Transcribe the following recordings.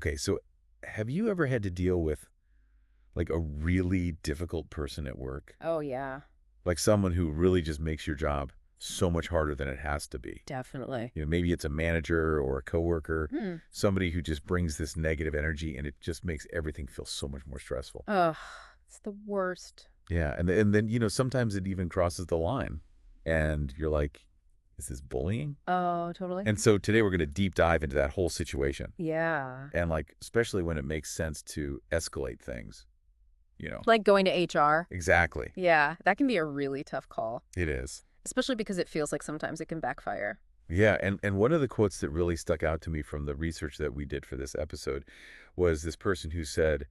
Okay, so have you ever had to deal with like a really difficult person at work? Oh, yeah, Like someone who really just makes your job so much harder than it has to be. definitely. Maybe it's a manager or a coworker, Hmm. somebody who just brings this negative energy and it just makes everything feel so much more stressful. Ugh, it's the worst. Yeah, and then sometimes it even crosses the line and you're like, is this bullying? Oh, totally. And so today we're going to deep dive into that whole situation. Yeah. And like especially when it makes sense to escalate things, you know. Like going to HR. Exactly. Yeah, that can be a really tough call, It is. especially because it feels like sometimes it can backfire. Yeah, and one of the quotes that really stuck out to me from the research that we did for this episode was this person who said,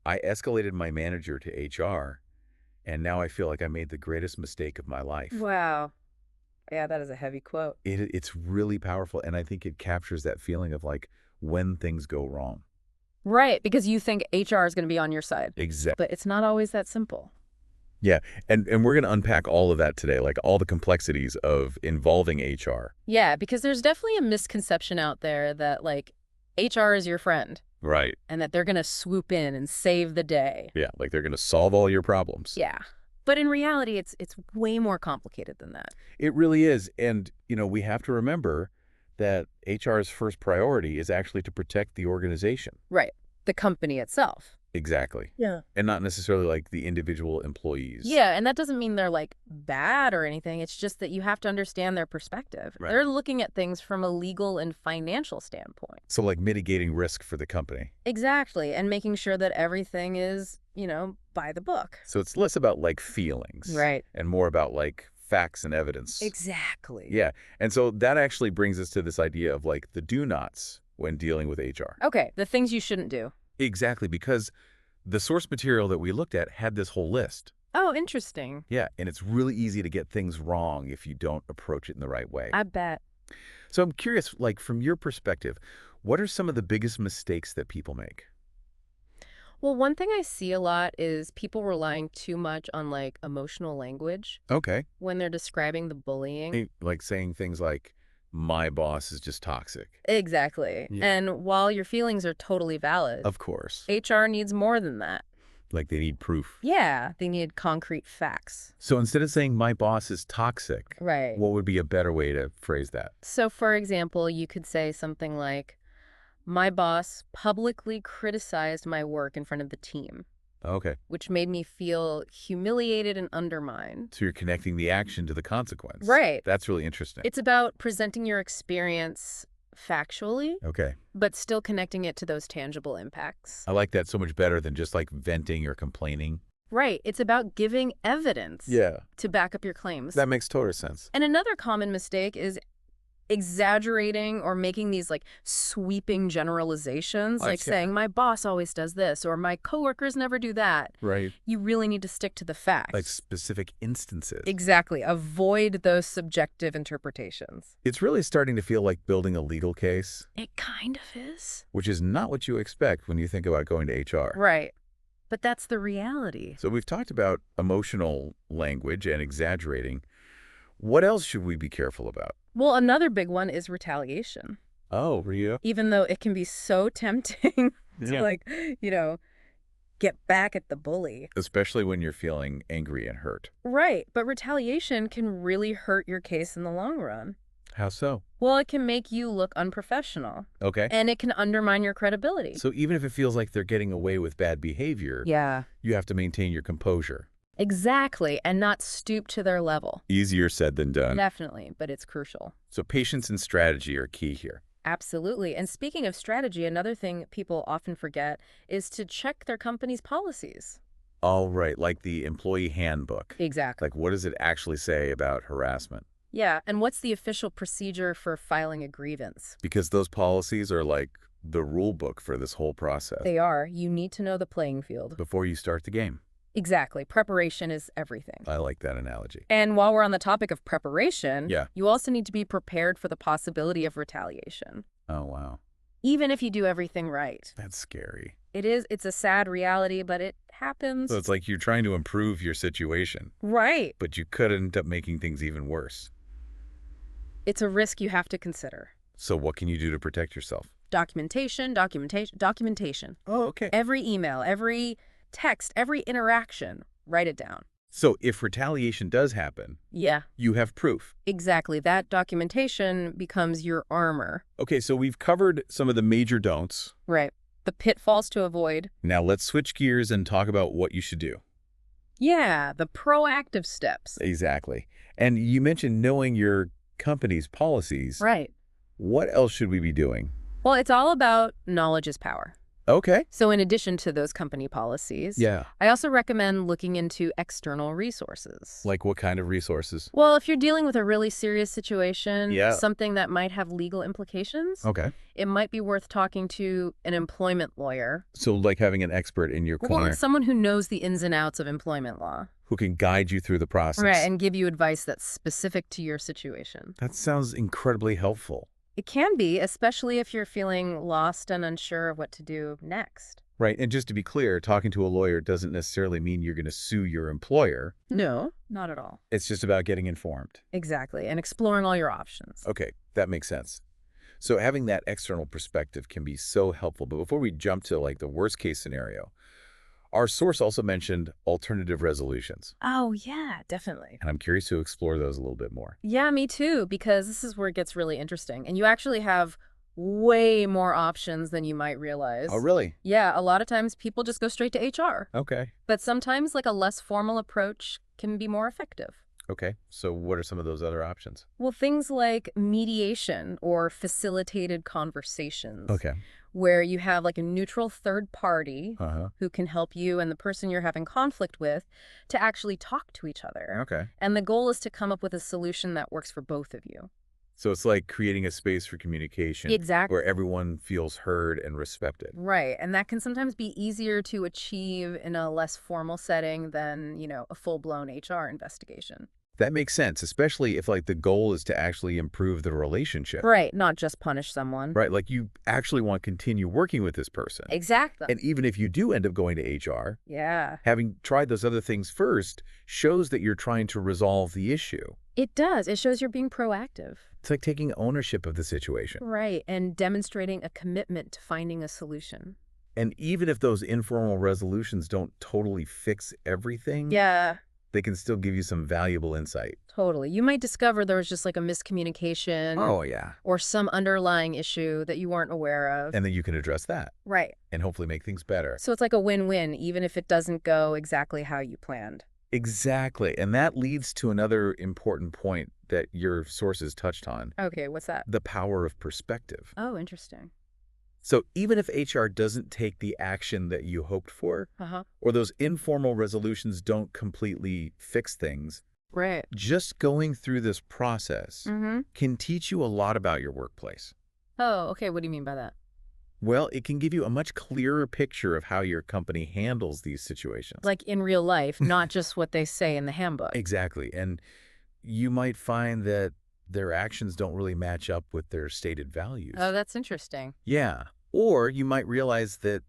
"I escalated my manager to HR, and now I feel like I made the greatest mistake of my life." Wow. Yeah, that is a heavy quote. It's really powerful, and I think it captures that feeling of like when things go wrong. Right, because you think HR is going to be on your side, Exactly. but it's not always that simple. Yeah, and we're going to unpack all of that today, like all the complexities of involving HR. Yeah, because there's definitely a misconception out there that like HR is your friend Right. and that they're going to swoop in and save the day. Yeah, like they're going to solve all your problems. Yeah. But in reality, it's way more complicated than that. It really is. And, we have to remember that HR's first priority is actually to protect the organization. Right. The company itself. Exactly. Yeah. And not necessarily like the individual employees. Yeah, and that doesn't mean they're like bad or anything. It's just that you have to understand their perspective. Right. They're looking at things from a legal and financial standpoint. So like mitigating risk for the company. Exactly. And making sure that everything is, by the book. So it's less about like feelings. Right. And more about like facts and evidence. Exactly. Yeah. And so that actually brings us to this idea of like the do nots when dealing with HR. Okay, the things you shouldn't do. Exactly, because the source material that we looked at had this whole list. Oh, interesting. Yeah, and it's really easy to get things wrong if you don't approach it in the right way. I bet. So I'm curious, like from your perspective, what are some of the biggest mistakes that people make? Well, one thing I see a lot is people relying too much on like emotional language Okay. when they're describing the bullying. Like saying things like, my boss is just toxic. Exactly. Yeah. And while your feelings are totally valid, Of course. HR needs more than that. Like they need proof. Yeah, they need concrete facts. So instead of saying my boss is toxic, Right. what would be a better way to phrase that? So, for example, you could say something like, my boss publicly criticized my work in front of the team, Okay. which made me feel humiliated and undermined. So you're connecting the action to the consequence. Right. That's really interesting. It's about presenting your experience factually, Okay. but still connecting it to those tangible impacts. I like that so much better than just like venting or complaining. Right. It's about giving evidence to back up your claims. That makes total sense. And another common mistake is exaggerating or making these like sweeping generalizations, like saying my boss always does this or my coworkers never do that. Right. You really need to stick to the facts. Like specific instances. Exactly. Avoid those subjective interpretations. It's really starting to feel like building a legal case, It kind of is. which is not what you expect when you think about going to HR. Right. But that's the reality. So we've talked about emotional language and exaggerating. What else should we be careful about? Well, another big one is retaliation. Oh, Ria. Even though it can be so tempting to like, get back at the bully. Especially when you're feeling angry and hurt. Right. But retaliation can really hurt your case in the long run. How so? Well, it can make you look unprofessional. Okay. And it can undermine your credibility. So even if it feels like they're getting away with bad behavior, Yeah. you have to maintain your composure. Exactly. And not stoop to their level. Easier said than done. Definitely. But it's crucial. So patience and strategy are key here. Absolutely. And speaking of strategy, another thing people often forget is to check their company's policies. All right, like the employee handbook. Exactly. Like what does it actually say about harassment? Yeah. And what's the official procedure for filing a grievance? Because those policies are like the rule book for this whole process. They are. You need to know the playing field. Before you start the game. Exactly. Preparation is everything. I like that analogy. And while we're on the topic of preparation, Yeah. you also need to be prepared for the possibility of retaliation. Oh, wow. Even if you do everything right. That's scary. It's a sad reality, but it happens. So it's like you're trying to improve your situation, Right. but you could end up making things even worse. It's a risk you have to consider. So what can you do to protect yourself? Documentation, documentation, documentation. Oh, okay. Every email, every text, every interaction, write it down. So if retaliation does happen, Yeah, you have proof. exactly. That documentation becomes your armor. Okay, so we've covered some of the major don'ts. Right. The pitfalls to avoid. Now let's switch gears and talk about what you should do. Yeah, the proactive steps. Exactly. And you mentioned knowing your company's policies. Right. What else should we be doing? Well, it's all about knowledge is power. Okay. So in addition to those company policies, Yeah. I also recommend looking into external resources. Like what kind of resources? Well, if you're dealing with a really serious situation, Yeah. something that might have legal implications, Okay. it might be worth talking to an employment lawyer. So like having an expert in your corner Or someone who knows the ins and outs of employment law. who can guide you through the process. Right, and give you advice that's specific to your situation. That sounds incredibly helpful. It can be, especially if you're feeling lost and unsure of what to do next. Right. And just to be clear, talking to a lawyer doesn't necessarily mean you're going to sue your employer. No, not at all. It's just about getting informed. Exactly, and exploring all your options. Okay, that makes sense. So having that external perspective can be so helpful. But before we jump to like the worst case scenario, our source also mentioned alternative resolutions. Oh, yeah, definitely. And I'm curious to explore those a little bit more. Yeah, me too, because this is where it gets really interesting. And you actually have way more options than you might realize. Oh, really? Yeah, a lot of times people just go straight to HR. Okay. But sometimes like a less formal approach can be more effective. Okay. So what are some of those other options? Well, things like mediation or facilitated conversations. Okay. Where you have like a neutral third party Uh-huh. who can help you and the person you're having conflict with to actually talk to each other. Okay. And the goal is to come up with a solution that works for both of you. So it's like creating a space for communication Exactly. where everyone feels heard and respected. Right. And that can sometimes be easier to achieve in a less formal setting than, a full-blown HR investigation. That makes sense, especially if like the goal is to actually improve the relationship. Right. Not just punish someone. Right, like you actually want to continue working with this person. Exactly. And even if you do end up going to HR, Yeah. having tried those other things first shows that you're trying to resolve the issue. It does. It shows you're being proactive. It's like taking ownership of the situation. Right. And demonstrating a commitment to finding a solution. And even if those informal resolutions don't totally fix everything, Yeah. they can still give you some valuable insight. Totally. You might discover there was just like a miscommunication. Oh, yeah. Or some underlying issue that you weren't aware of. And then you can address that Right. and hopefully make things better. So it's like a win-win, even if it doesn't go exactly how you planned. Exactly. And that leads to another important point that your sources touched on, Okay, what's that? the power of perspective. Oh, interesting. So even if HR doesn't take the action that you hoped for, Uh-huh. or those informal resolutions don't completely fix things, Right. just going through this process Mm-hmm. can teach you a lot about your workplace. Oh, okay. What do you mean by that? Well, it can give you a much clearer picture of how your company handles these situations. Like in real life, not just what they say in the handbook. Exactly. And you might find that their actions don't really match up with their stated values. Oh, that's interesting. Yeah. Or you might realize that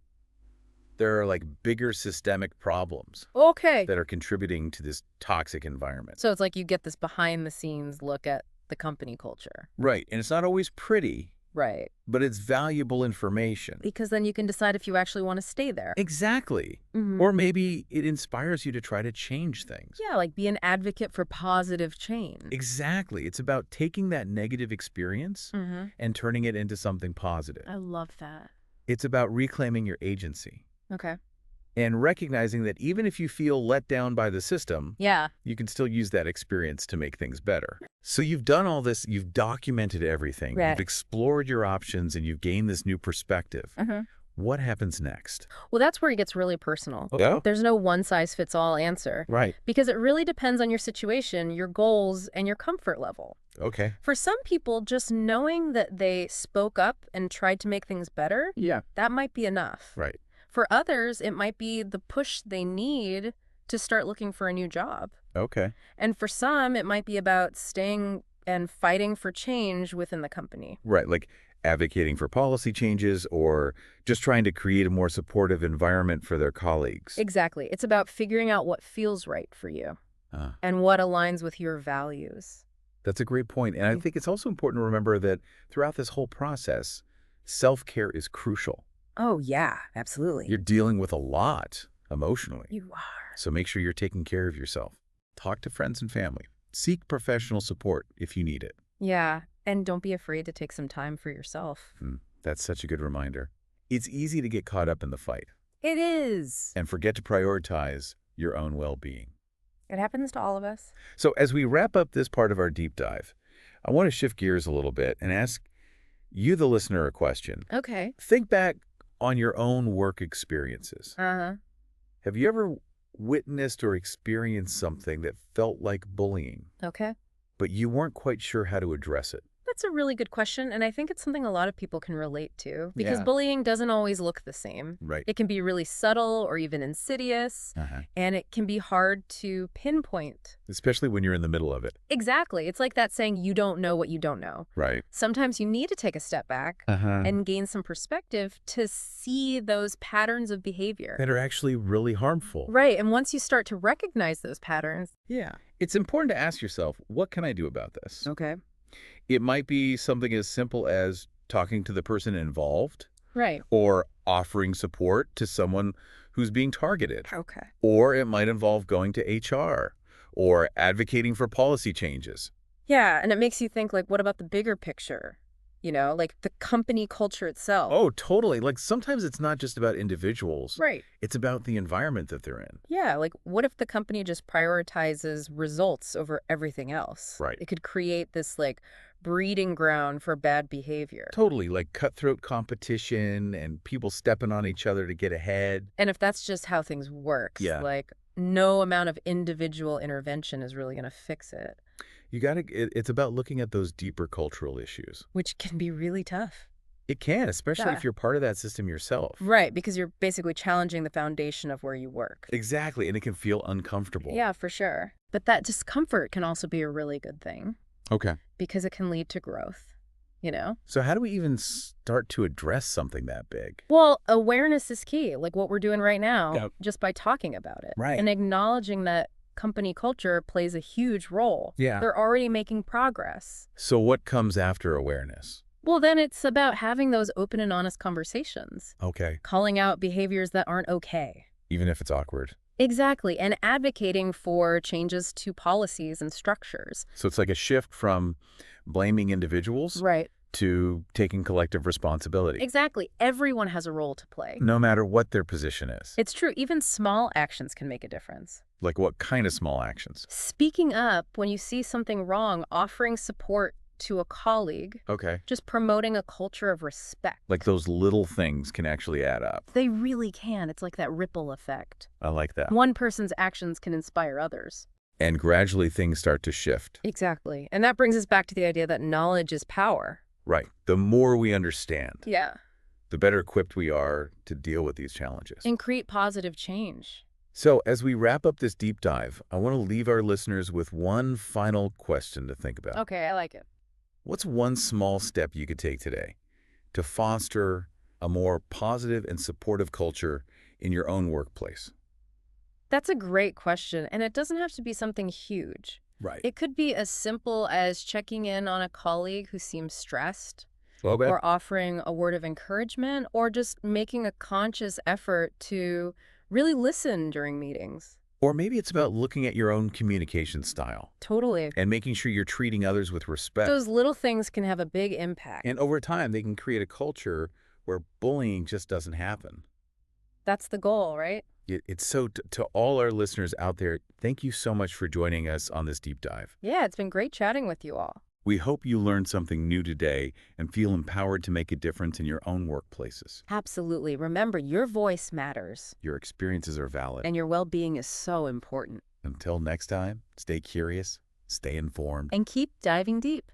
there are like bigger systemic problems Okay. that are contributing to this toxic environment. So it's like you get this behind-the-scenes look at the company culture. Right. And it's not always pretty, Right. but it's valuable information. Because then you can decide if you actually want to stay there. Exactly. Mhm. Or maybe it inspires you to try to change things. Yeah, like be an advocate for positive change. Exactly. It's about taking that negative experience Mm-hmm. and turning it into something positive. I love that. It's about reclaiming your agency Okay. and recognizing that even if you feel let down by the system, Yeah. you can still use that experience to make things better. So you've done all this, you've documented everything, Right. you've explored your options, and you've gained this new perspective. Mm-hmm. What happens next? Well, that's where it gets really personal. Yeah? There's no one-size-fits-all answer. Right. Because it really depends on your situation, your goals, and your comfort level. Okay. For some people, just knowing that they spoke up and tried to make things better, Yeah. that might be enough. Right. For others, it might be the push they need to start looking for a new job. Okay. And for some, it might be about staying and fighting for change within the company. Right. Like advocating for policy changes or just trying to create a more supportive environment for their colleagues. Exactly. It's about figuring out what feels right for you and what aligns with your values. That's a great point. And I think it's also important to remember that throughout this whole process, self-care is crucial. Oh, yeah, absolutely. You're dealing with a lot emotionally. You are. So make sure you're taking care of yourself. Talk to friends and family. Seek professional support if you need it. Yeah, and don't be afraid to take some time for yourself. That's such a good reminder. It's easy to get caught up in the fight It is. and forget to prioritize your own well-being. It happens to all of us. So as we wrap up this part of our deep dive, I want to shift gears a little bit and ask you, the listener, a question. Okay. Think back on your own work experiences. Uh-huh. Have you ever witnessed or experienced something that felt like bullying, Okay. but you weren't quite sure how to address it? That's a really good question, and I think it's something a lot of people can relate to because Yeah. bullying doesn't always look the same. Right. It can be really subtle or even insidious, and it can be hard to pinpoint. Especially when you're in the middle of it. Exactly. It's like that saying, you don't know what you don't know. Right. Sometimes you need to take a step back and gain some perspective to see those patterns of behavior. That are actually really harmful. Right, and once you start to recognize those patterns. Yeah. It's important to ask yourself, what can I do about this? Okay. It might be something as simple as talking to the person involved. Right. Or offering support to someone who's being targeted. Okay. Or it might involve going to HR or advocating for policy changes. Yeah, and it makes you think, like, what about the bigger picture? You know, like the company culture itself. Oh, totally. Like sometimes it's not just about individuals. Right. It's about the environment that they're in. Yeah, like what if the company just prioritizes results over everything else? Right. It could create this, like, breeding ground for bad behavior. Totally. Like cutthroat competition and people stepping on each other to get ahead. And if that's just how things work, Yeah. like no amount of individual intervention is really going to fix it. It's about looking at those deeper cultural issues. Which can be really tough. It can, especially Yeah. if you're part of that system yourself. Right, because you're basically challenging the foundation of where you work. Exactly. And it can feel uncomfortable. Yeah, for sure. But that discomfort can also be a really good thing Okay. because it can lead to growth, you know? So how do we even start to address something that big? Well, awareness is key, like what we're doing right now, Yep. just by talking about it. Right. And acknowledging that company culture plays a huge role. Yeah. They're already making progress. So what comes after awareness? Well, then it's about having those open and honest conversations, Okay. calling out behaviors that aren't okay. Even if it's awkward. Exactly, and advocating for changes to policies and structures. So it's like a shift from blaming individuals Right. to taking collective responsibility. Exactly. Everyone has a role to play. No matter what their position is. It's true. Even small actions can make a difference. Like what kind of small actions? Speaking up when you see something wrong, offering support to a colleague, Okay. just promoting a culture of respect. Like those little things can actually add up. They really can. It's like that ripple effect. I like that. One person's actions can inspire others. And gradually things start to shift. Exactly. And that brings us back to the idea that knowledge is power. Right. The more we understand, Yeah. the better equipped we are to deal with these challenges. And create positive change. So as we wrap up this deep dive, I want to leave our listeners with one final question to think about. Okay, I like it. What's one small step you could take today to foster a more positive and supportive culture in your own workplace? That's a great question, and it doesn't have to be something huge. Right. It could be as simple as checking in on a colleague who seems stressed, Okay. or offering a word of encouragement, or just making a conscious effort to really listen during meetings. Or maybe it's about looking at your own communication style Totally. and making sure you're treating others with respect. Those little things can have a big impact. And over time, they can create a culture where bullying just doesn't happen. That's the goal, right? It's so, to all our listeners out there, thank you so much for joining us on this deep dive. Yeah, it's been great chatting with you all. We hope you learned something new today and feel empowered to make a difference in your own workplaces. Absolutely. Remember, your voice matters, Your experiences are valid. and your well-being is so important. Until next time, stay curious, stay informed. And keep diving deep.